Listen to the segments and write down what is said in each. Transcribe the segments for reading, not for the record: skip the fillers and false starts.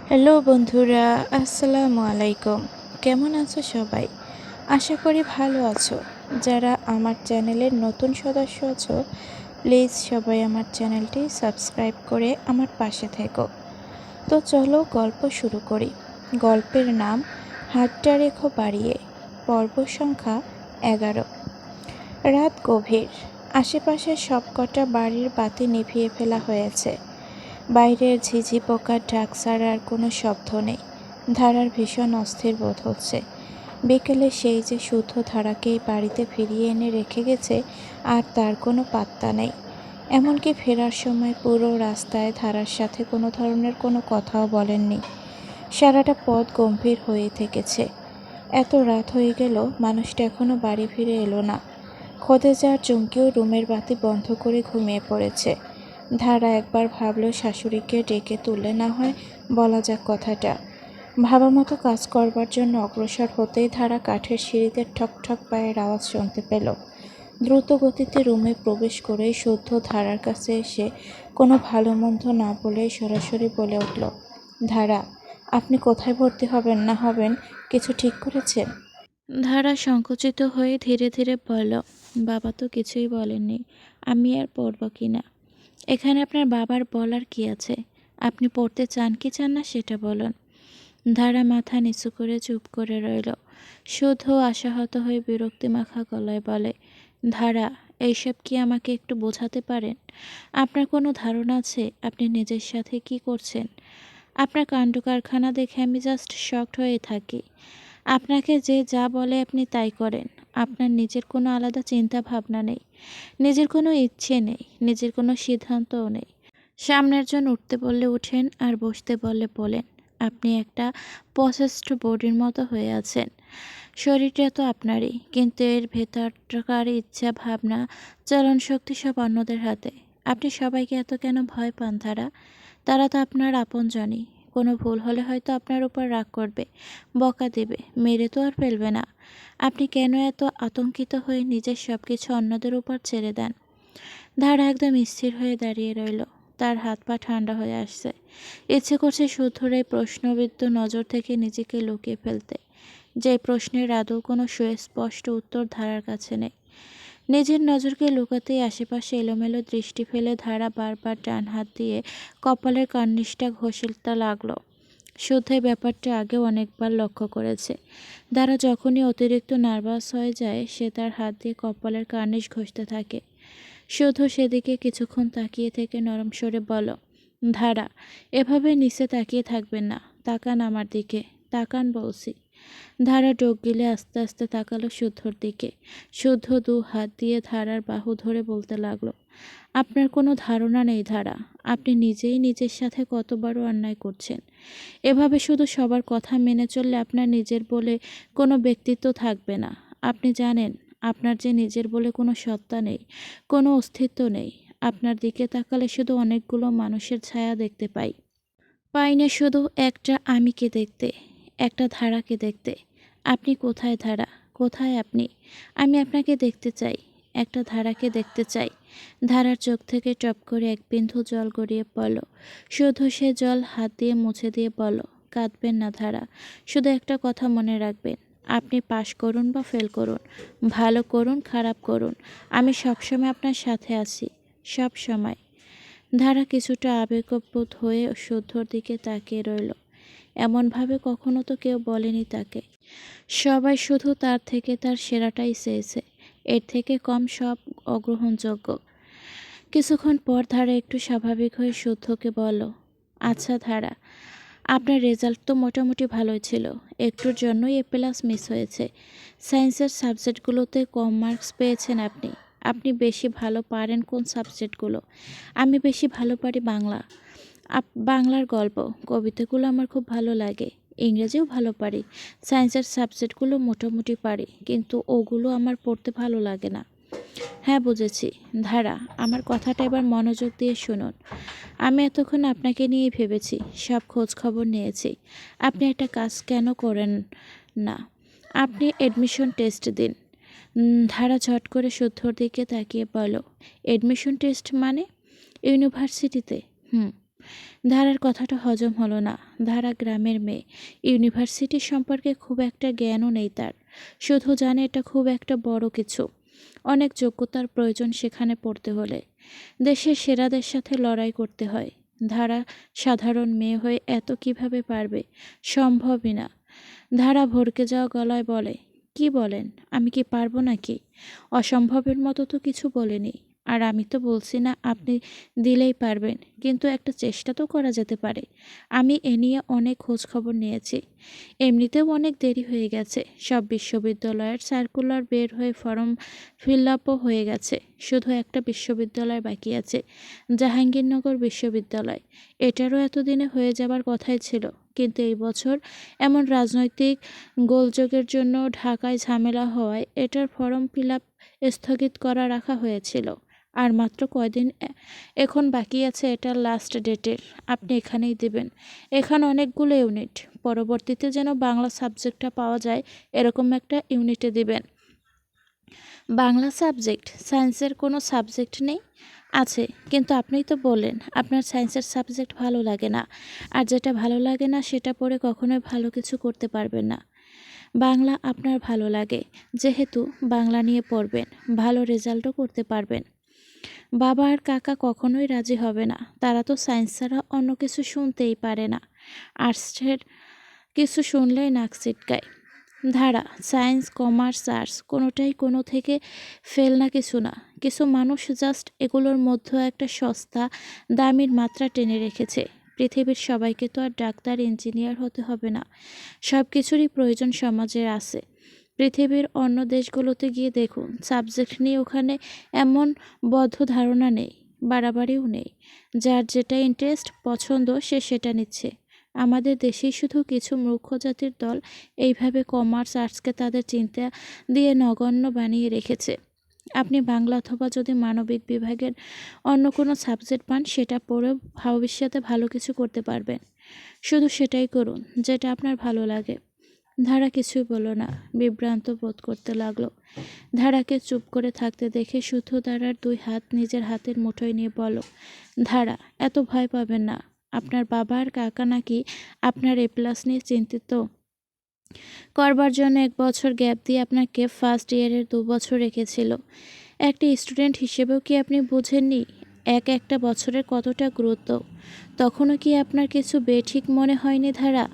Hello বন্ধুরা, আসসালামু আলাইকুম। কেমন আছো সবাই? আশা করি ভালো আছো। যারা আমার চ্যানেলের নতুন সদস্য আছো, প্লিজ সবাই আমার চ্যানেলটি সাবস্ক্রাইব করে আমার পাশে থেকো। তো চলো গল্প শুরু করি। গল্পের নাম হাতটা রেখো বাড়িয়ে, পর্ব সংখ্যা 11। রাত গভীর। আশেপাশের সবকটা বাড়ির বাতি নিভিয়ে ফেলা হয়েছে। বাইরের ঝিঝি পোকার ডাক ছাড়ার কোনো শব্দ নেই। ধারার ভীষণ অস্থির বোধ হচ্ছে। বিকেলে সেই যে শুদ্ধ ধারাকেই বাড়িতে ফিরিয়ে এনে রেখে গেছে, আর তার কোনো পাত্তা নেই। এমনকি ফেরার সময় পুরো রাস্তায় ধারার সাথে কোনো ধরনের কোনো কথাও বলেননি। সারাটা পথ গম্ভীর হয়ে থেকেছে। এত রাত হয়ে গেল, মানুষটা এখনো বাড়ি ফিরে এলো না। খোদেজার চুমকিও রুমের বাতি বন্ধ করে ঘুমিয়ে পড়েছে। ধারা একবার ভাবল শাশুড়িকে ডেকে তুলে না হয় বলা যাক কথাটা। ভাবা মতো কাজ করবার জন্য অগ্রসর হতেই ধারা কাঠের সিঁড়িতে ঠক ঠক পায়ের আওয়াজ শুনতে পেল। দ্রুত গতিতে রুমে প্রবেশ করেই শুদ্ধ ধারার কাছে এসে কোনো ভালো মন্দ না বলেই সরাসরি বলে উঠল, ধারা, আপনি কোথায় ভর্তি হবেন না হবেন কিছু ঠিক করেছেন? ধারা সংকুচিত হয়ে ধীরে ধীরে বলল, বাবা তো কিছুই বলেননি, আমি আর পড়ব কি না। এখানে আপনার বাবার বলার কি আছে? আপনি পড়তে চান কি চান না সেটা বলুন। ধারা মাথা নিচু করে চুপ করে রইল। শুদ্ধ আশাহত হয়ে বিরক্তি মাখা গলায় বলে, ধারা, এইসব কি আমাকে একটু বোঝাতে পারেন? আপনার কোনো ধারণা আছে আপনি নিজের সাথে কি করছেন? আপনার কাণ্ড কারখানা দেখে আমি জাস্ট শকড হয়ে থাকি। আপনাকে যে যা বলে আপনি তাই করেন। আপনার নিজের কোনো আলাদা চিন্তা ভাবনা নেই, নিজের কোনো ইচ্ছে নেই, নিজের কোনো সিদ্ধান্তও নেই। সামনের জন উঠতে বললে উঠেন, আর বসতে বললে বলেন। আপনি একটা পসেসড বডির মতো হয়ে আছেন। শরীরটা তো আপনারই, কিন্তু এর ভেতরকার ইচ্ছা, ভাবনা, চলন শক্তি সব অন্যদের হাতে। আপনি সবাইকে এত কেন ভয় পান ধারা? তারা তো আপনার আপনজনই। কোনো ভুল হলে হয়তো আপনার উপর রাগ করবে, বকা দেবে, মেরে তো আর ফেলবে না। আপনি কেন এত আতঙ্কিত হয়ে নিজের সব কিছু অন্যদের উপর ছেড়ে দেন? ধারা একদম স্থির হয়ে দাঁড়িয়ে রইল। তার হাত পা ঠান্ডা হয়ে আসছে। ইচ্ছে করছে শুদ্ধর এই প্রশ্নবিদ্ধ নজর থেকে নিজেকে লুকিয়ে ফেলতে, যে প্রশ্নের আদৌ কোনো সুস্পষ্ট উত্তর ধারার কাছে নেই। নিজের নজরকে লুকাতেই আশেপাশে এলোমেলো দৃষ্টি ফেলে ধারা বারবার ডান হাত দিয়ে কপালের কার্নিশটা ঘষতে লাগলো। শুদ্ধ এই ব্যাপারটা আগেও অনেকবার লক্ষ্য করেছে। ধারা যখনই অতিরিক্ত নার্ভাস হয়ে যায়, সে তার হাত দিয়ে কপালের কার্নিশ ঘষতে থাকে। শুধু সেদিকে কিছুক্ষণ তাকিয়ে থেকে নরম স্বরে বলো, ধারা, এভাবে নিচে তাকিয়ে থাকবেন না, তাকান আমার দিকে, তাকান বলছি। ধারা ডোক গিলে আস্তে আস্তে তাকালো শুদ্ধর দিকে। শুদ্ধ দু হাত দিয়ে ধারার বাহু ধরে বলতে লাগলো, আপনার কোনো ধারণা নেই ধারা, আপনি নিজেই নিজের সাথে কত বড় অন্যায় করছেন। এভাবে শুধু সবার কথা মেনে চললে আপনার নিজের বলে কোনো ব্যক্তিত্ব থাকবে না। আপনি জানেন আপনার যে নিজের বলে কোনো সত্তা নেই, কোনো অস্তিত্ব নেই। আপনার দিকে তাকালে শুধু অনেকগুলো মানুষের ছায়া দেখতে পাই। পাই না শুধু একটা আমিকে দেখতে, একটা ধারাকে দেখতে। আপনি কোথায় ধারা? কোথায় আপনি? আমি আপনাকে দেখতে চাই, একটা ধারাকে দেখতে চাই। ধারার চোখ থেকে টপ করে এক বিন্দু জল গড়িয়ে পড়ল। শুধু সে জল হাত দিয়ে মুছে দিয়ে বলল, কাঁদবেন না ধারা, শুধু একটা কথা মনে রাখবেন, আপনি পাশ করুন বা ফেল করুন, ভালো করুন খারাপ করুন, আমি সবসময় আপনার সাথে আছি, সব সময়। ধারা কিছুটা আবেগপ্রবণ হয়ে শুদ্ধর দিকে তাকিয়ে রইল। এমনভাবে কখনো তো কেউ বলেনি তাকে। সবাই শুধু তার থেকে তার সেরাটাই চেয়েছে, এর থেকে কম সব অগ্রহণযোগ্য। কিছুক্ষণ পর ধারা একটু স্বাভাবিক হয়ে শুদ্ধকে বলল, আচ্ছা ধারা, আপনার রেজাল্ট তো মোটামুটি ভালোই ছিল, একটুর জন্যই A+ মিস হয়েছে। সায়েন্সের সাবজেক্টগুলোতে কম মার্কস পেয়েছেন আপনি। আপনি বেশি ভালো পারেন কোন সাবজেক্টগুলো? আমি বেশি ভালো পারি বাংলা। বাংলার গল্প, কবিতাগুলো আমার খুব ভালো লাগে। ইংরেজিও ভালো পারি। সায়েন্সের সাবজেক্টগুলো মোটামুটি পারি, কিন্তু ওগুলো আমার পড়তে ভালো লাগে না। হ্যাঁ বুঝেছি। ধারা, আমার কথাটা এবার মনোযোগ দিয়ে শুনুন। আমি এতক্ষণ আপনাকে নিয়েই ভেবেছি, সব খোঁজ খবর নিয়েছি। আপনি একটা কাজ কেন করেন না? আপনি এডমিশন টেস্ট দিন। ধারা ঝট করে শুদ্ধর দিকে তাকিয়ে বলল, এডমিশন টেস্ট মানে? ইউনিভার্সিটিতে? হুম। ধারার কথাটা হজম হলো না। ধারা গ্রামের মেয়ে, ইউনিভার্সিটি সম্পর্কে খুব একটা জ্ঞানও নেই তার। শুধু জানে এটা খুব একটা বড় কিছু, অনেক যোগ্যতার প্রয়োজন সেখানে পড়তে হলে। দেশের সেরাদের সাথে লড়াই করতে হয়। ধারা সাধারণ মেয়ে হয়ে এত কিভাবে পারবে? সম্ভবই না। ধারা ভড়কে যাওয়া গলায় বলে, কি বলেন? আমি কি পারবো নাকি? অসম্ভবের মতো তো কিছু বলিনি। আর আমি তো বলছি না আপনি দিলেই পারবেন, কিন্তু একটা চেষ্টা তো করা যেতে পারে। আমি এ নিয়ে অনেক খোঁজ খবর নিয়েছি। এমনিতেও অনেক দেরি হয়ে গেছে। সব বিশ্ববিদ্যালয়ের সার্কুলার বের হয়ে ফর্ম ফিল আপও হয়ে গেছে। শুধু একটা বিশ্ববিদ্যালয় বাকি আছে, জাহাঙ্গীরনগর বিশ্ববিদ্যালয়। এটারও এতদিনে হয়ে যাবার কথাই ছিল, কিন্তু এই বছর এমন রাজনৈতিক গোলযোগের জন্য ঢাকায় ঝামেলা হওয়ায় এটার ফর্ম ফিল আপ স্থগিত করা রাখা হয়েছিল। আর মাত্র কয়দিন এখন বাকি আছে এটার লাস্ট ডেটের। আপনি এখানেই দেবেন। এখানে অনেকগুলো ইউনিট, পরবর্তীতে যেন বাংলা সাবজেক্টটা পাওয়া যায় এরকম একটা ইউনিটে দিবেন। বাংলা সাবজেক্ট? সায়েন্সের কোনো সাবজেক্ট নেই? আছে, কিন্তু আপনিই তো বললেন আপনার সায়েন্সের সাবজেক্ট ভালো লাগে না। আর যেটা ভালো লাগে না সেটা পড়ে কখনোই ভালো কিছু করতে পারবেন না। বাংলা আপনার ভালো লাগে, যেহেতু বাংলা নিয়ে পড়বেন, ভালো রেজাল্টও করতে পারবেন। বাবা আর কাকা কখনোই রাজি হবে না। তারা তো সায়েন্স ছাড়া অন্য কিছু শুনতেই পারে না। আর্টসের কিছু শুনলেই নাক ছিটকায়। ধারা সায়েন্স, কমার্স, আর্টস কোনোটাই কোনো থেকে ফেল না কিছু না। কিছু মানুষ জাস্ট এগুলোর মধ্যে একটা সস্তা দামির মাত্রা টেনে রেখেছে। পৃথিবীর সবাইকে তো আর ডাক্তার, ইঞ্জিনিয়ার হতে হবে না। সব কিছুরই প্রয়োজন সমাজের আছে। পৃথিবীর অন্য দেশগুলোতে গিয়ে দেখুন, সাবজেক্ট নিয়ে ওখানে এমন বদ্ধ ধারণা নেই, বাড়াবাড়িও নেই। যার যেটা ইন্টারেস্ট, পছন্দ, সে সেটা নিচ্ছে। আমাদের দেশেই শুধু কিছু মূর্খ জাতির দল এইভাবে কমার্স, আর্টসকে তাদের চিন্তা দিয়ে নগণ্য বানিয়ে রেখেছে। আপনি বাংলা অথবা যদি মানবিক বিভাগের অন্য কোনো সাবজেক্ট পান, সেটা পড়েও ভবিষ্যতে ভালো কিছু করতে পারবেন। শুধু সেটাই করুন যেটা আপনার ভালো লাগে। ধারা কিছুই বলল না, বিভ্রান্ত বোধ করতে লাগলো। ধারাকে চুপ করে থাকতে দেখে শুধু ধারার দুই হাত নিজের হাতের মুঠোয় নিয়ে বলল, ধারা, এত ভয় পাবেন না। আপনার বাবা আর কাকা নাকি আপনার এ প্লাস নিয়ে চিন্তিত করবার জন্য 1 বছর গ্যাপ দিয়ে আপনাকে ফার্স্ট ইয়ারের 2 বছর রেখেছিল। একটি স্টুডেন্ট হিসেবেও কি আপনি বুঝেননি একটা বছরের কতটা গুরুত্ব? তখনও কি আপনার কিছু বেঠিক মনে হয়নি ধারা?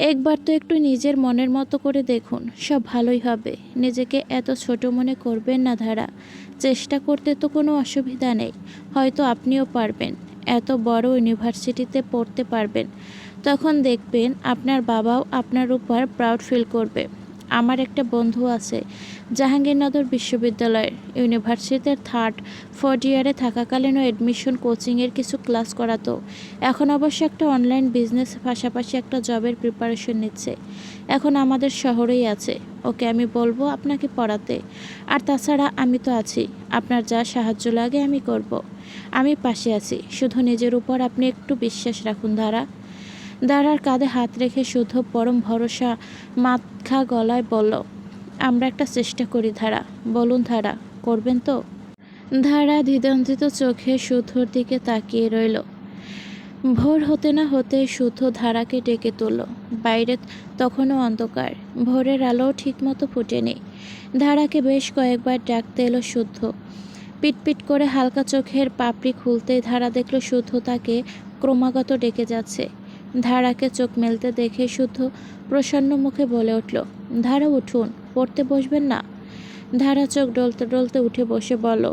একবার তো একটু নিজের মনের মতো করে দেখুন, সব ভালোই হবে। নিজেকে এত ছোট মনে করবেন না ধারা। চেষ্টা করতে তো কোনো অসুবিধা নেই। হয়তো আপনিও পারবেন, এত বড় ইউনিভার্সিটিতে পড়তে পারবেন। তখন দেখবেন আপনার বাবাও আপনার উপর প্রাউড ফিল করবে। আমার একটা বন্ধু আছে, জাহাঙ্গীরনগর বিশ্ববিদ্যালয়ের ইউনিভার্সিটির ফোর্থ ইয়ারে থাকাকালীনও অ্যাডমিশন কোচিংয়ের কিছু ক্লাস করাতো। এখন অবশ্য একটা অনলাইন বিজনেস, পাশাপাশি একটা জবের প্রিপারেশন নিচ্ছে। এখন আমাদের শহরেই আছে। ওকে আমি বলবো আপনাকে পড়াতে। আর তাছাড়া আমি তো আছি, আপনার যা সাহায্য লাগে আমি করব। আমি পাশে আছি, শুধু নিজের উপর আপনি একটু বিশ্বাস রাখুন ধারা। দাঁড়ার কাঁধে হাত রেখে শুধু পরম ভরসা মাথা গলায় বলল, আমরা একটা চেষ্টা করি ধারা। বলুন ধারা, করবেন তো? ধারা দ্বিধান্বিত চোখে শুদ্ধর দিকে তাকিয়ে রইল। ভোর হতে না হতে শুদ্ধ ধারাকে ডেকে তুলল। বাইরে তখনও অন্ধকার, ভোরের আলো ঠিকমতো ফুটেনি। ধারাকে বেশ কয়েকবার ডাকতে এলো শুদ্ধ। পিটপিট করে হালকা চোখের পাপড়ি খুলতেই ধারা দেখল শুদ্ধ তাকে ক্রমাগত ডেকে যাচ্ছে। ধারাকে চোখ মেলতে দেখে শুদ্ধ প্রসন্ন মুখে বলে উঠল, ধারা উঠুন, পড়তে বসবেন না? ধারা চোখ ডলতে ডলতে উঠে বসে বলল,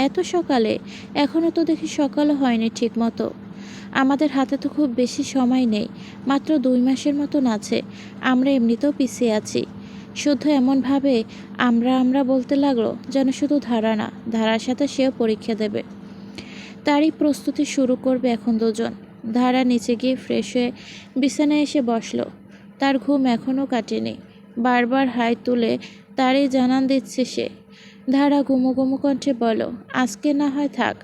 এত সকালে? এখনও তো দেখি সকালও হয়নি ঠিক মতো। আমাদের হাতে তো খুব বেশি সময় নেই, মাত্র 2 মাসের মতন আছে। আমরা এমনিতেও পিছিয়ে আছি। শুদ্ধ এমনভাবে আমরা আমরা বলতে লাগলো যেন শুধু ধারা না, ধারার সাথে সেও পরীক্ষা দেবে। তারই প্রস্তুতি শুরু করবে এখন দুজন। ধারা নিচে গিয়ে ফ্রেশ হয়ে বিছানায় এসে বসলো। তার ঘুম এখনও কাটেনি। বারবার হাই তুলে তারই জানান দিচ্ছে সে। ধারা ঘুমো ঘুমো কণ্ঠে বলো, আজকে না হয় থাক।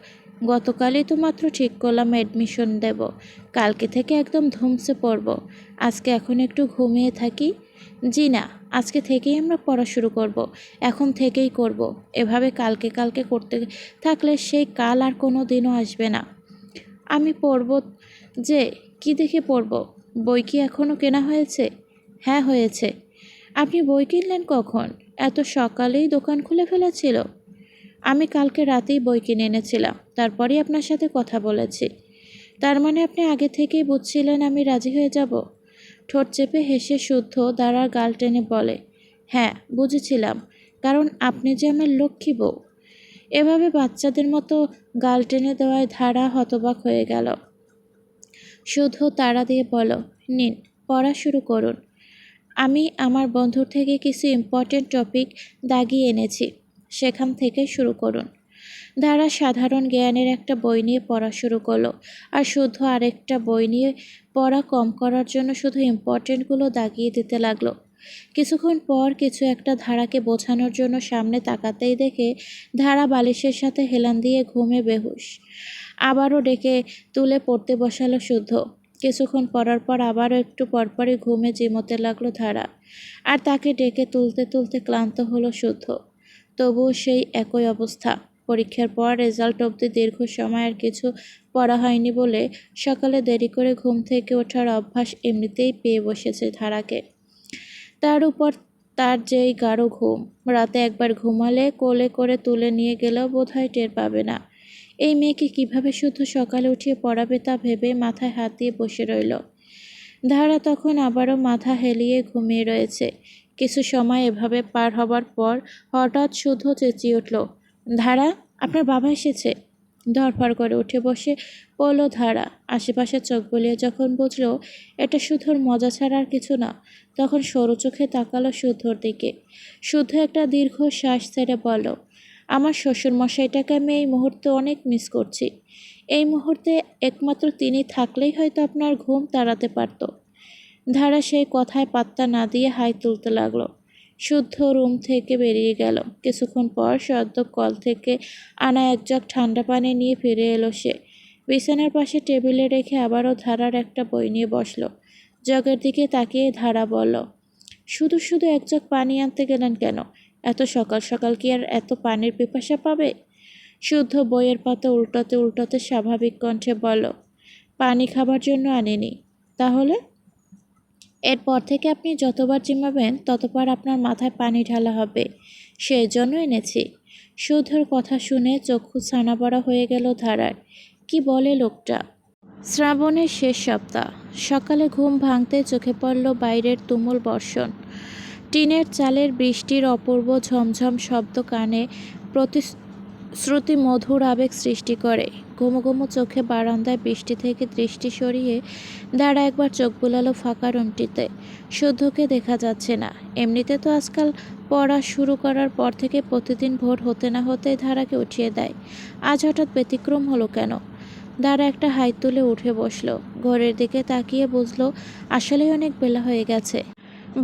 গতকালই তো মাত্র ঠিক করলাম অ্যাডমিশন দেব। কালকে থেকে একদম ধুমসে পড়ব। আজকে এখন একটু ঘুমিয়ে থাকি। জি না, আজকে থেকেই আমরা পড়া শুরু করব। এখন থেকেই করব। এভাবে কালকে কালকে করতে থাকলে সেই কাল আর কোনো দিনও আসবে না। আমি পড়ব যে, কি দেখে পড়ব? বই কি এখনো কেনা হয়েছে? হ্যাঁ হয়েছে। আপনি বই কিনলেন কখন? এত সকালেই দোকান খুলে ফেলেছিল? আমি কালকে রাতেই বই কিনে এনেছিলাম, তারপরেই আপনার সাথে কথা বলেছি। তার মানে আপনি আগে থেকেই বুঝছিলেন আমি রাজি হয়ে যাব? ঠোঁট চেপে হেসে শুদ্ধ দাঁড়ার গাল টেনে বলে, হ্যাঁ বুঝেছিলাম, কারণ আপনি যে আমার লক্ষ্মী বউ। এভাবে বাচ্চাদের মতো গাল টেনে দেওয়ায় ধারা হতবাক হয়ে গেল। শুদ্ধ তাড়া দিয়ে বলো, নিন পড়া শুরু করুন। আমি আমার বন্ধুর থেকে কিছু ইম্পর্টেন্ট টপিক দাগিয়ে এনেছি, সেখান থেকে শুরু করুন। ধারা সাধারণ জ্ঞানের একটা বই নিয়ে পড়া শুরু করলো, আর শুদ্ধ আরেকটা বই নিয়ে পড়া কম করার জন্য শুধু ইম্পর্টেন্টগুলো দাগিয়ে দিতে লাগলো। কিছুক্ষণ পর কিছু একটা ধারাকে বোঝানোর জন্য সামনে তাকাতেই দেখে ধারা বালিশের সাথে হেলান দিয়ে ঘুমে বেহুশ। আবারও ডেকে তুলে পড়তে বসালো শুদ্ধ। কিছুক্ষণ পড়ার পর আবারও একটু পরপরই ঘুমে জিমোতে লাগলো ধারা, আর তাকে ডেকে তুলতে তুলতে ক্লান্ত হলো শুদ্ধ। তবুও সেই একই অবস্থা। পরীক্ষার পর রেজাল্ট অবধি দীর্ঘ সময় আর কিছু পড়া হয়নি বলে সকালে দেরি করে ঘুম থেকে ওঠার অভ্যাস এমনিতেই পেয়ে বসেছে ধারাকে। তার উপর তার যেই গাঢ় ঘুম, রাতে একবার ঘুমালে কোলে করে তুলে নিয়ে গেলেও বোধহয় টের পাবে না। এই মেয়েকে কিভাবে শুধু সকালে উঠিয়ে পড়াবে তা ভেবে মাথায় হাত দিয়ে বসে রইল। ধারা তখন আবারও মাথা হেলিয়ে ঘুমিয়ে রয়েছে। কিছু সময় এভাবে পার হবার পর হঠাৎ শুদ্ধ চেঁচিয়ে উঠল, ধারা, আপনার বাবা এসেছে। ধরফর করে উঠে বসে পড়ল ধারা। আশেপাশে চোখ বুলিয়ে যখন বুঝলো এটা শুদ্ধর মজা ছাড়া আর কিছু না, তখন সরু চোখে তাকালো শুদ্ধর দিকে। শুদ্ধ একটা দীর্ঘ শ্বাস ছেড়ে বলল, আমার শ্বশুরমশাইটাকে আমি এই মুহূর্তে অনেক মিস করছি। এই মুহূর্তে একমাত্র তিনি থাকলেই হয়তো আপনার ঘুম তাড়াতে পারত। ধারা সেই কথায় পাত্তা না দিয়ে হাই তুলতে লাগলো। শুদ্ধ রুম থেকে বেরিয়ে গেল। কিছুক্ষণ পর সদ্য কল থেকে আনা এক জগ ঠান্ডা পানি নিয়ে ফিরে এলো সে। বিছানার পাশে টেবিলে রেখে আবারও ধারার একটা বই নিয়ে বসলো। জগের দিকে তাকিয়ে ধারা বলল, শুধু শুধু এক জগ পানি আনতে গেলেন কেন? এত সকাল সকাল কি আর এত পানির পিপাসা পাবে? শুদ্ধ বইয়ের পাতা উল্টাতে উল্টাতে স্বাভাবিক কণ্ঠে বলল, পানি খাবার জন্য আনিনি। তাহলে? এরপর থেকে আপনি যতবার জিমাবেন ততবার আপনার মাথায় পানি ঢালা হবে, সেই জন্য এনেছি। শুদ্ধর কথা শুনে চক্ষু ছানাবড়া হয়ে গেল ধারার। কি বলে লোকটা? শ্রাবণের শেষ সপ্তাহ। সকালে ঘুম ভাঙতে চোখে পড়ল বাইরের তুমুল বর্ষণ। টিনের চালের বৃষ্টির অপূর্ব ঝমঝম শব্দ কানে প্রতিশ্রুতি মধুর আবেগ সৃষ্টি করে। ঘুমো ঘুমো চোখে বারান্দায় বৃষ্টি থেকে দৃষ্টি সরিয়ে দাঁড়া একবার চোখ বুলালো ফাঁকা রুমটিতে। শুদ্ধকে দেখা যাচ্ছে না। এমনিতে তো আজকাল পড়া শুরু করার পর থেকে প্রতিদিন ভোর হতে না হতেই ধারাকে উঠিয়ে দেয়। আজ হঠাৎ ব্যতিক্রম হলো কেন? দাঁড়া একটা হাই তুলে উঠে বসলো। ঘরের দিকে তাকিয়ে বুঝলো আসলেই অনেক বেলা হয়ে গেছে।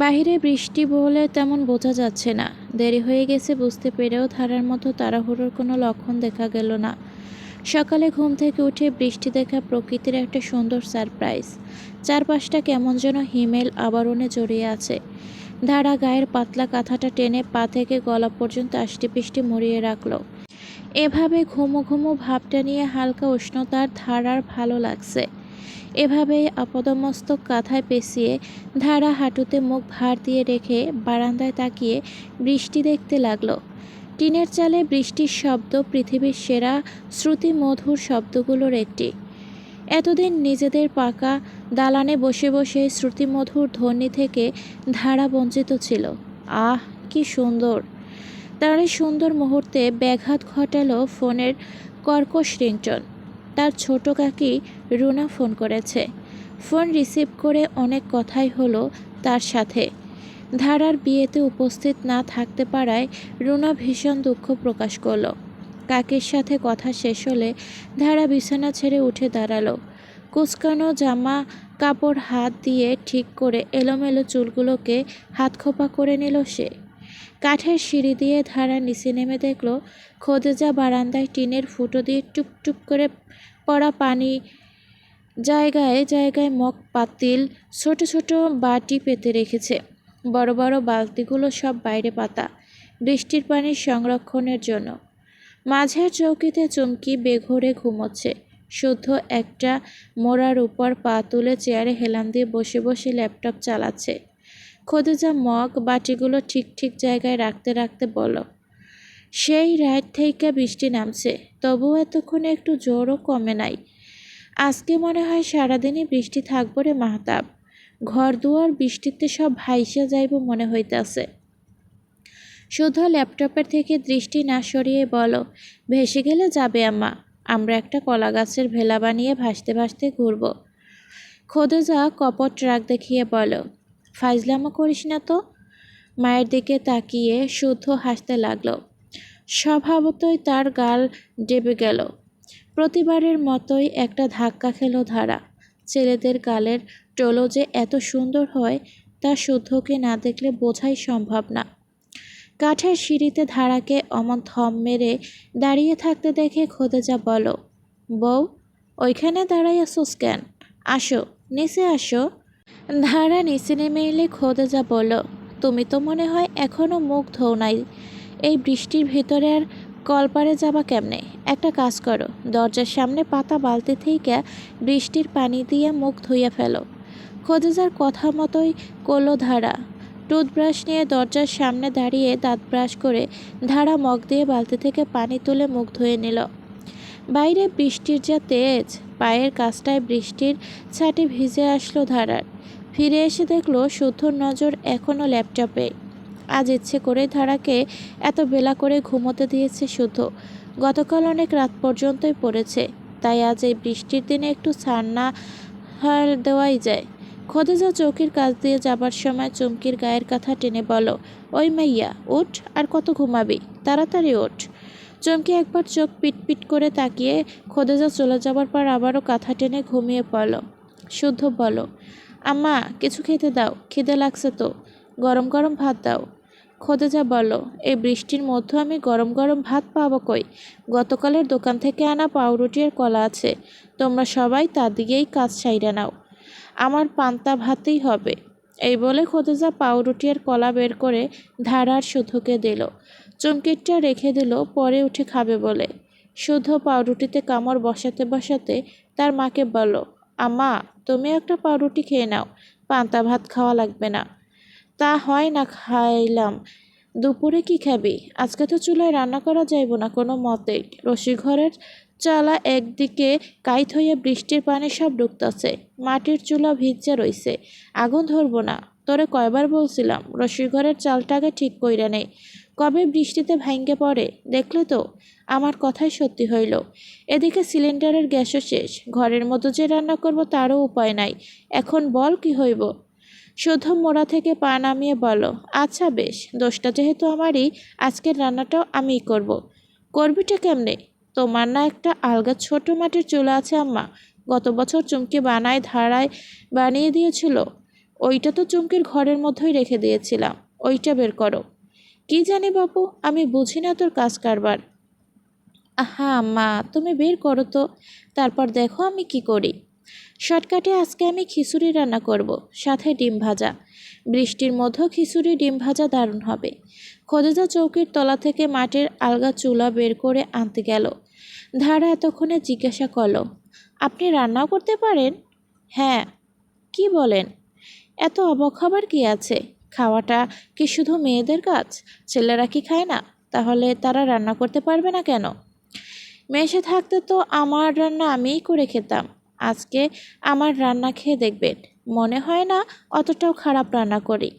বাহিরে বৃষ্টি বলে তেমন বোঝা যাচ্ছে না। দেরি হয়ে গেছে বুঝতে পেরেও ধারার মতো তাড়াহুড়োর কোনো লক্ষণ দেখা গেল না। সকালে ঘুম থেকে উঠে বৃষ্টি দেখা প্রকৃতির একটা সুন্দর সারপ্রাইজ। চারপাশটা কেমন যেন হিমেল আবরণে জড়িয়ে আছে। ধারা গায়ের পাতলা কাঁথাটা টেনে পা থেকে গলা পর্যন্ত আষ্টিপৃষ্টি মুড়িয়ে রাখল। এভাবে ঘুমো ঘুমো ভাবটা নিয়ে হালকা উষ্ণতার ধারার ভালো লাগছে। এভাবেই আপাদমস্তক কাঁথায় পেঁচিয়ে ধারা হাঁটুতে মুখ ভার দিয়ে রেখে বারান্দায় তাকিয়ে বৃষ্টি দেখতে লাগলো। টিনের চালে বৃষ্টির শব্দ পৃথিবীর সেরা শ্রুতিমধুর শব্দগুলোর একটি। এতদিন নিজেদের পাকা দালানে বসে বসে শ্রুতিমধুর ধ্বনি থেকে ধারা বঞ্চিত ছিল। আহ, কি সুন্দর! তার এই সুন্দর মুহূর্তে ব্যাঘাত ঘটালো ফোনের কর্কশ রিংটোন। তার ছোট কাকি রুনা ফোন করেছে। ফোন রিসিভ করে অনেক কথাই হলো তার সাথে। ধারার বিয়েতে উপস্থিত না থাকতে পারায় রুনা ভীষণ দুঃখ প্রকাশ করল। কাকির সাথে কথা শেষ হলে ধারা বিছানা ছেড়ে উঠে দাঁড়ালো। কুচকানো জামা কাপড় হাত দিয়ে ঠিক করে এলোমেলো চুলগুলোকে হাতখোপা করে নিল সে। কাঠের সিঁড়ি দিয়ে ধারা নিচে নেমে দেখল খোদেজা বারান্দায় টিনের ফুটো দিয়ে টুপটুপ করে পড়া পানি, জায়গায় জায়গায় মগ পাতিল, ছোট ছোট বাটি পেতে রেখেছে। বড় বড় বালতিগুলো সব বাইরে পাতা, বৃষ্টির পানির সংরক্ষণের জন্য। মাঝের চৌকিতে চুমকি বেঘোরে ঘুমোচ্ছে। শুদ্ধ একটা মোড়ার উপর পা তুলে চেয়ারে হেলান দিয়ে বসে বসে ল্যাপটপ চালাচ্ছে। খোদেজা মগ বাটিগুলো ঠিক ঠিক জায়গায় রাখতে রাখতে বলল, সেই রাত থেকে বৃষ্টি নামছে, তবুও এতক্ষণে একটু জোরও কমে নাই। আজকে মনে হয় সারাদিনই বৃষ্টি থাকবো রে মাহতাব। ঘর দুয়ার বৃষ্টিতে সব ভাইসা যাইব মনে হইতাছে। শুধু ল্যাপটপের থেকে দৃষ্টি না সরিয়ে বলো, ভেসে গেলে যাবে আম্মা। আমরা একটা কলা গাছের ভেলা বানিয়ে ভাসতে ভাসতে ঘুরব। খোদেজা কপট রাগ দেখিয়ে বলো, ফাইজলামো করিস না তো। মায়ের দিকে তাকিয়ে শুদ্ধ হাসতে লাগলো। স্বভাবতই তার গাল ডেবে গেল। প্রতিবারের মতোই একটা ধাক্কা খেল ধারা। ছেলেদের গালের টোলো যে এত সুন্দর হয় তা শুদ্ধকে না দেখলে বোঝাই সম্ভব না। কাঠের সিঁড়িতে ধারাকে অমন থম মেরে দাঁড়িয়ে থাকতে দেখে খোদেজা বলো, বউ ওইখানে দাঁড়াইয়াছোস কেন? আসো, নিচে আসো। ধারা নিচে নেমে এলে খোদেজা বলল, তুমি তো মনে হয় এখনও মুখ ধোও নাই। এই বৃষ্টির ভিতরে আর কলপারে যাবা কেমনে? একটা কাজ করো, দরজার সামনে পাতা বালতি থেকে বৃষ্টির পানি দিয়ে মুখ ধুইয়া ফেলো। খোদেজার কথা মতোই করলো ধারা। টুথব্রাশ নিয়ে দরজার সামনে দাঁড়িয়ে দাঁত ব্রাশ করে ধারা মগ দিয়ে বালতি থেকে পানি তুলে মুখ ধুয়ে নিল। বাইরে বৃষ্টির যা তেজ, পায়ের কাছটায় বৃষ্টির ছাটে ভিজে আসলো ধারার। ফিরে এসে দেখলো শুদ্ধর নজর এখনও ল্যাপটপে। আজ ইচ্ছে করেই ধারাকে এত বেলা করে ঘুমোতে দিয়েছে শুদ্ধ। গতকাল অনেক রাত পর্যন্তই পড়েছে, তাই আজ এই বৃষ্টির দিনে একটু ছাড় না দেওয়াই যায়। খোদেজা চৌকির কাছ দিয়ে যাবার সময় চুমকির গায়ের কথা টেনে বলো, ওই মাইয়া উঠ, আর কত ঘুমাবি, তাড়াতাড়ি ওঠ। চমকি একবার চোখ পিটপিট করে তাকিয়ে খোদেজা চলে যাবার পর আবারও কাঁথা টেনে ঘুমিয়ে পড়ল। শুদ্ধ বলো, আম্মা কিছু খেতে দাও, খিদে লাগছে তো। গরম গরম ভাত দাও। খোদেজা বলো, এই বৃষ্টির মধ্যে আমি গরম গরম ভাত পাবো কই? গতকালের দোকান থেকে আনা পাউরুটি আর কলা আছে, তোমরা সবাই তা দিয়েই কাজ সাইরা নাও। আমার পান্তা ভাতেই হবে। এই বলে খোদেজা পাউরুটি আর কলা বের করে ধারার শুদ্ধকে দিল। চমকিটা রেখে দিল পরে উঠে খাবে বলে। শুদ্ধ পাউরুটিতে কামড় বসাতে বসাতে তার মাকে বলল, আম্মা তুমি একটা পাউরুটি খেয়ে নাও, পান্তা ভাত খাওয়া লাগবে না। তা হয় না, খাইলাম। দুপুরে কি খাবি? আজকে তো চুলায় রান্না করা যাইব না কোনো মতেই। রসিঘরের চালা একদিকে কাইত হইয়া বৃষ্টির পানি সব ঢুকতাছে, মাটির চুলা ভিজা রইছে, আগুন ধরবো না। তোরে কয়বার বলছিলাম রসিঘরের চালটাকে ঠিক কইরা নেই, কবে বৃষ্টিতে ভাঙ্গে পড়ে দেখলে তো। আমার কথাই সত্যি হইল। এদিকে সিলিন্ডারের গ্যাসও শেষ, ঘরের মতো যে রান্না করব তারও উপায় নাই। এখন বল কি হইব? শুদ্ধ মোড়া থেকে পা নামিয়ে বলো, আচ্ছা বেশ, দোষটা যেহেতু আমারই, আজকের রান্নাটাও আমিই করব। করবিটা কেমনে? তোমার না একটা আলগা ছোট মাটির চুলা আছে আম্মা, গত বছর চুমকি ধারায় বানিয়ে দিয়েছিল। ওইটা তো চুমকির ঘরের মধ্যেই রেখে দিয়েছিলাম, ওইটা বের করো। কি জানি বাপু, আমি বুঝি না তোর কাজ কারবার। আহা আম্মা, তুমি বের করো তো, তারপর দেখো আমি কি করি। শর্টকাটে আজকে আমি খিচুড়ি রান্না করব, সাথে ডিম ভাজা। বৃষ্টির মধ্যেও খিচুড়ি ডিম ভাজা দারুণ হবে। খোদেজা চৌকির তলা থেকে মাটির আলগা চুলা বের করে আনতে গেল। ধারা এতক্ষণে জিজ্ঞাসা করলো, আপনি রান্নাও করতে পারেন? হ্যাঁ। কি বলেন? এত অবাক হবার কি আছে? খাওয়াটা কি শুধু মেয়েদের কাজ? ছেলেরা কি খায় না? তাহলে তারা রান্না করতে পারবে না কেন? মেসে থাকতে তো আমার রান্না আমিই করে খেতাম। আজকে আমার রান্না খেয়ে দেখবেন, মনে হয় না অতটাও খারাপ রান্না করি।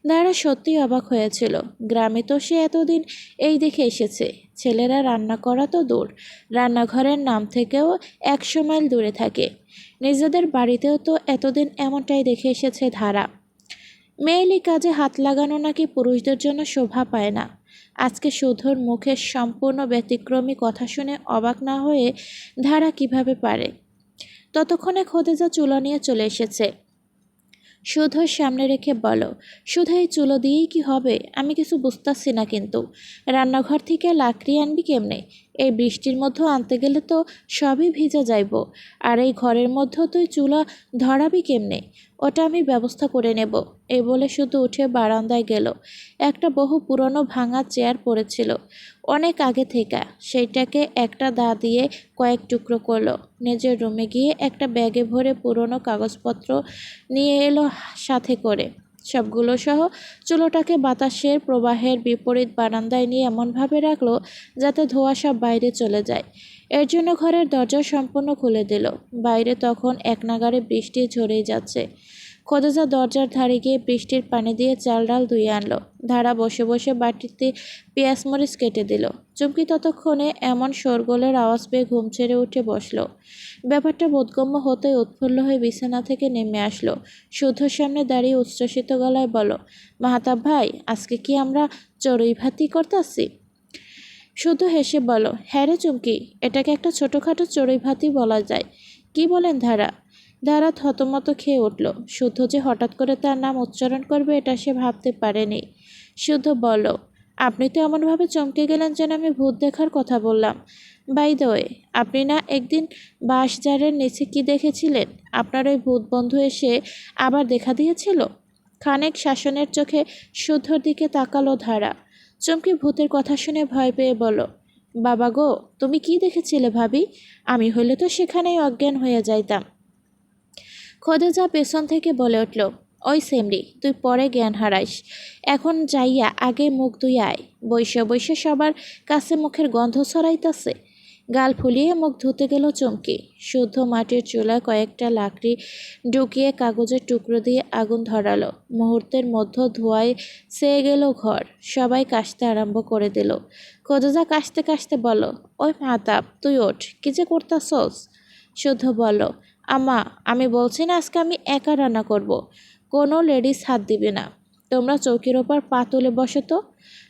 দাঁড়া সত্যিই অবাক হয়েছিল। গ্রামে তো সে এতদিন এই দেখে এসেছে, ছেলেরা রান্না করা তো দূর, রান্নাঘরের নাম থেকেও 100 মাইল দূরে থাকে। নিজেদের বাড়িতেও তো এতদিন এমনটাই দেখে এসেছে ধারা। মেয়েলি কাজে হাত লাগানো নাকি পুরুষদের জন্য শোভা পায় না। আজকে শুদ্ধর মুখের সম্পূর্ণ ব্যতিক্রমী কথা শুনে অবাক না হয়ে ধারা কিভাবে পারে। ততক্ষণে খোদেজা চুলা নিয়ে চলে এসেছে। শুদ্ধর সামনে রেখে বলো, শুধু এই চুলো দিয়েই কি হবে? আমি কিছু বুঝতেছি না কিন্তু। রান্নাঘর থেকে লাকড়ি আনবি কেমনে? এই বৃষ্টির মধ্যে আনতে গেলে তো সবই ভিজে যাইব। আর এই ঘরের মধ্যেও তুই চুলা ধরাবি কেমনে? ওটা আমি ব্যবস্থা করে নেব। এই বলে শুধু উঠে বারান্দায় গেল। একটা বহু পুরনো ভাঙা চেয়ার পড়েছিল অনেক আগে থেকে, সেইটাকে একটা দা দিয়ে কয়েক টুকরো করলো। নিজের রুমে গিয়ে একটা ব্যাগে ভরে পুরনো কাগজপত্র নিয়ে এলো সাথে করে। সবগুলো সহ চুলোটাকে বাতাসের প্রবাহের বিপরীত বারান্দায় নিয়ে এমনভাবে রাখলো যাতে ধোঁয়া সব বাইরে চলে যায়। এর জন্য ঘরের দরজা সম্পূর্ণ খুলে দিল। বাইরে তখন একনাগাড়ে বৃষ্টি ঝরেই যাচ্ছে। খোদেজা দরজার ধারে গিয়ে বৃষ্টির পানি দিয়ে চাল ডাল ধুয়ে আনলো। ধারা বসে বসে বাটিতে পেঁয়াজ মরিচ কেটে দিল। চুমকি ততক্ষণে এমন শোরগোলের আওয়াজ পেয়ে ঘুম ছেড়ে উঠে বসলো। ব্যাপারটা বোধগম্য হতেই উৎফুল্ল হয়ে বিছানা থেকে নেমে আসলো। শুদ্ধর সামনে দাঁড়িয়ে উচ্ছ্বসিত গলায় বলল, মাহাতাব ভাই, আজকে কি আমরা চড়ুই ভাতি করতেছি? শুদ্ধ হেসে বলল, হ্যাঁ রে চুমকি, এটাকে একটা ছোটোখাটো চড়ুই ভাতি বলা যায়। কি বলেন ধারা? ধারা থতমত খেয়ে উঠল। শুদ্ধ যে হঠাৎ করে তার নাম উচ্চারণ করবে এটা সে ভাবতে পারেনি। শুদ্ধ বলল, আপনি তো এমনভাবে চমকে গেলেন যেন আমি ভূত দেখার কথা বললাম। বাই দ্য ওয়ে, আপনি না একদিন বাঁশঝাড়ের নিচে কি দেখেছিলেন? আপনার ওই ভূত বন্ধু এসে আবার দেখা দিয়েছিল? খানিক শাসনের চোখে শুদ্ধর দিকে তাকালো ধারা। চমকি ভূতের কথা শুনে ভয় পেয়ে বলল, বাবা গো, তুমি কি দেখেছিলে ভাবি? আমি হইলে তো সেখানেই অজ্ঞান হয়ে যাইতাম। খোদেজা পেছন থেকে বলে উঠল, ওই সেমরি, তুই পরে জ্ঞান হারাইস। এখন যাইয়া আগে মুখ ধুই আয়। বৈশে বৈশে সবার কাছে মুখের গন্ধ ছড়াইতাছে। গাল ফুলিয়ে মুখ ধুতে গেল চমকি। শুদ্ধ মাটির চুলায় কয়েকটা লাকড়ি ঢুকিয়ে কাগজের টুকরো দিয়ে আগুন ধরালো। মুহূর্তের মধ্যে ধোঁয়ায় ছেয়ে গেল ঘর। সবাই কাশতে আরম্ভ করে দিল। খোদেজা কাশতে কাশতে বলল, ওই মাতাব, তুই ওঠ, কি যে করতাছস? শুদ্ধ বলল, আম্মা, আমি বলছি না আজকে আমি একা রান্না করব। কোনো লেডিস হাত দিবে না। তোমরা চৌকির ওপর পা তুলে বসো তো।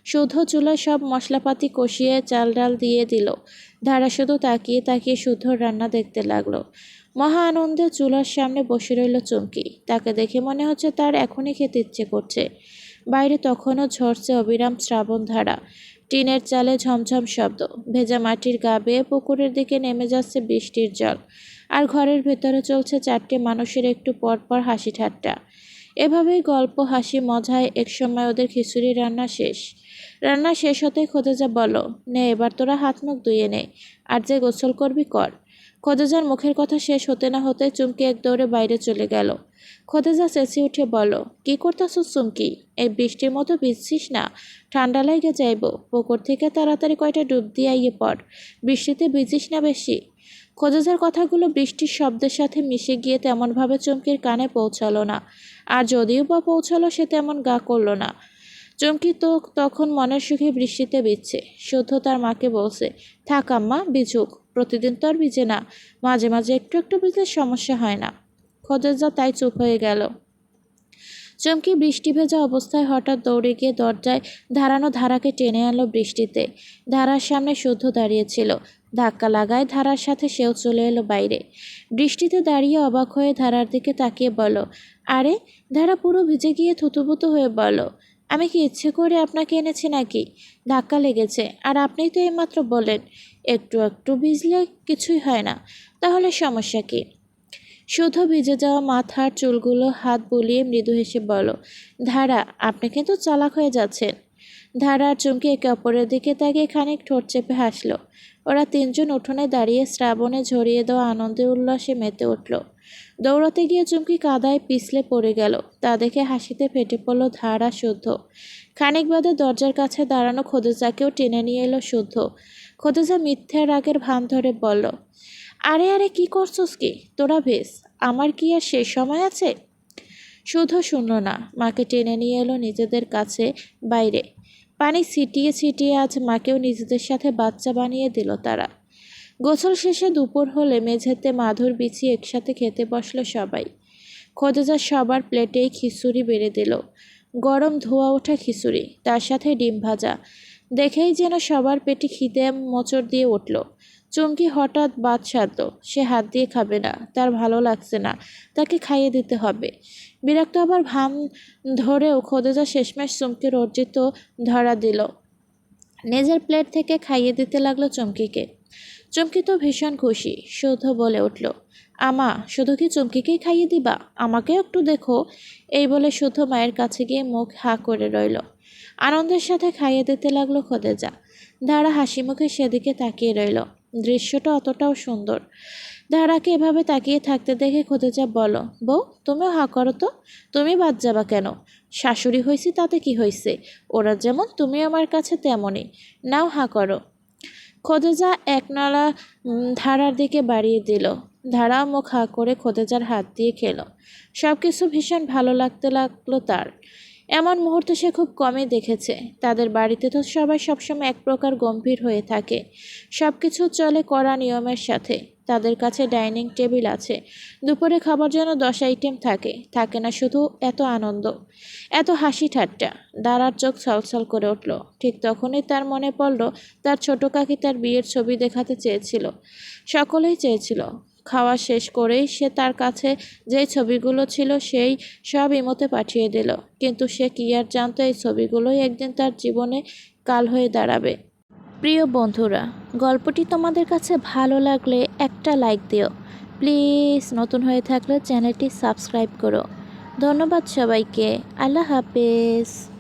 শুদ্ধ চুলায় সব মশলাপাতি কষিয়ে চাল ডাল দিয়ে দিল। ধারা শুধু তাকিয়ে তাকিয়ে শুদ্ধর রান্না দেখতে লাগলো। মহা আনন্দে চুলার সামনে বসে রইল চুমকি। তাকে দেখে মনে হচ্ছে তার এখনই খেতে ইচ্ছে করছে। বাইরে তখনও ঝরছে অবিরাম শ্রাবণ ধারা। টিনের চালে ঝমঝম শব্দ। ভেজা মাটির গা বেয়ে পুকুরের দিকে নেমে যাচ্ছে বৃষ্টির জল। আর ঘরের ভেতরে চলছে চারটে মানুষের একটু পরপর হাসি ঠাট্টা। এভাবেই গল্প হাসি মজায় একসময় ওদের খিচুড়ি রান্না শেষ। রান্না শেষ হতেই খোদেজা বলল, নে এবার তোরা হাত মুখ ধুয়ে নে, আর যে গোসল করবি কর। খোদেজার মুখের কথা শেষ হতে না হতে চুমকি এক দৌড়ে বাইরে চলে গেল। খোদেজা চেঁচিয়ে উঠে বলল, কি করতাছিস চুমকি? এই বৃষ্টির মতো ভিজছিস না? ঠান্ডা লাগে যাইব। পুকুর থেকে তাড়াতাড়ি কয়টা ডুব দিয়ে আইয়ে পড়। বৃষ্টিতে ভিজিস না বেশি। খোদেজার কথাগুলো বৃষ্টির শব্দের সাথে মিশে গিয়ে তেমনভাবে চুমকির কানে পৌঁছালো না। আর যদিও বা পৌঁছালো, সে তেমন গা করল না। চুমকি তো তখন মনের সুখে বৃষ্টিতে ভিজছে। শুদ্ধ তার মাকে বলছে, থাক আম্মা, ভিজুক, প্রতিদিন তো আর ভিজে না, মাঝে মাঝে একটু একটু ভিজলে সমস্যা হয় না। খোদেজা তাই চুপ হয়ে গেল। চুমকি বৃষ্টি ভেজা অবস্থায় হঠাৎ দৌড়ে গিয়ে দরজায় দাঁড়ানো ধারাকে টেনে আনলো বৃষ্টিতে। ধারার সামনে শুদ্ধ দাঁড়িয়েছিল। ধাক্কা লাগায় ধারার সাথে সেও চলে এলো বাইরে। বৃষ্টিতে দাঁড়িয়ে অবাক হয়ে ধারার দিকে তাকিয়ে বলল, আরে, ধারা পুরো ভিজে গিয়ে থুতুপুতু হয়ে বলল, আমি কি ইচ্ছে করে আপনাকে এনেছি নাকি? ধাক্কা লেগেছে, আর আপনিই তো এইমাত্র বললেন একটু একটু ভিজলে কিছুই হয় না, তাহলে সমস্যা কি? শুদ্ধ ভিজে যাওয়া মাথার চুলগুলো হাত বুলিয়ে মৃদু হেসে বলল, ধারা, আপনি কিন্তু চালাক হয়ে যাচ্ছেন। ধারা আর চুমকি একে অপরের দিকে তাকিয়ে খানিক ঠোঁট চেপে হাসল। ওরা তিনজন উঠোনে দাঁড়িয়ে শ্রাবণে ঝরিয়ে দেওয়া আনন্দে উল্লাসে মেতে উঠল। দৌড়াতে গিয়ে চুমকি কাদায় পিছলে পড়ে গেল। তা দেখে হাসিতে ফেটে পড়ল ধারা শুদ্ধ। খানিক বাদে দরজার কাছে দাঁড়ানো খোদেজাকেও টেনে নিয়ে এলো শুদ্ধ। খোদেজা মিথ্যে রাগের ভান ধরে বলল, আরে আরে, কি করছস কি? তোরা ভেস, আমার কি আর শেষ সময় আছে? শুধু শুনল না, মাকে টেনে নিয়ে এলো নিজেদের কাছে বাইরে। পানি ছিটিয়ে ছিটিয়ে আজ মাকেও নিজেদের সাথে বাচ্চা বানিয়ে দিল তারা। গোসল শেষে দুপুর হলে মেঝেতে মাদুর বিছিয়ে একসাথে খেতে বসলো সবাই। খোদেজা সবার প্লেটেই খিচুড়ি বেড়ে দিল। গরম ধোয়া ওঠা খিচুড়ি, তার সাথে ডিম ভাজা। দেখেই যেন সবার পেটে খিদে মোচড় দিয়ে উঠল। চুমকি হঠাৎ বাত সাধল, সে হাত দিয়ে খাবে না, তার ভালো লাগছে না, তাকে খাইয়ে দিতে হবে। বিরক্ত আবার ভান ধরেও খোদেজা শেষমেশ চুমকির অর্জিত ধরা দিল। নিজের প্লেট থেকে খাইয়ে দিতে লাগলো চুমকিকে। চুমকি তো ভীষণ খুশি, শুদ্ধ বলে উঠল, আমা শুধু কি চুমকিকেই খাইয়ে দিবা, আমাকেও একটু দেখো। এই বলে শুদ্ধ মায়ের কাছে গিয়ে মুখ হা করে রইল। আনন্দের সাথে খাইয়ে দিতে লাগলো খোদেজা। ধারা হাসি মুখে সেদিকে তাকিয়ে রইল। দৃশ্যটা অতটাও সুন্দর। ধারাকে এভাবে তাকিয়ে থাকতে দেখে খোদেজা বলল, বউ তুমিও হা করো তো, তুমি বাদ যাবা কেন? শাশুড়ি হয়েছি তাতে কি হয়েছে, ওরা যেমন তুমি আমার কাছে তেমনই, নাও হা করো। খোদেজা এক নলা ধারার দিকে বাড়িয়ে দিল। ধারা মুখ হা করে খোদেজার হাত দিয়ে খেলো। সব কিছু ভীষণ ভালো লাগতে লাগলো তার। এমন মুহূর্ত সে খুব কমই দেখেছে। তাদের বাড়িতে তো সবাই সবসময় এক প্রকার গম্ভীর হয়ে থাকে, সব কিছু চলে কড়া নিয়মের সাথে। তাদের কাছে ডাইনিং টেবিল আছে, দুপুরে খাবার জন্য 10 আইটেম থাকে, থাকে না শুধু এত আনন্দ, এত হাসি ঠাট্টা। দাঁড়ার চোখ ছলছল করে উঠল। ঠিক তখনই তার মনে পড়ল তার ছোট কাকি তার বিয়ের ছবি দেখাতে চেয়েছিল। সকলেই চেয়েছিল। খাওয়া শেষ করেই সে তার কাছে যেই ছবিগুলো ছিল সেই সব ইমোতে পাঠিয়ে দিল। কিন্তু সে কি আর জানতো এই ছবিগুলোই একদিন তার জীবনে কাল হয়ে দাঁড়াবে। প্রিয় বন্ধুরা, গল্পটি তোমাদের কাছে ভালো লাগলে একটা লাইক দিও প্লিজ। নতুন হয়ে থাকলে চ্যানেলটি সাবস্ক্রাইব করো। ধন্যবাদ সবাইকে। আল্লাহ হাফেজ।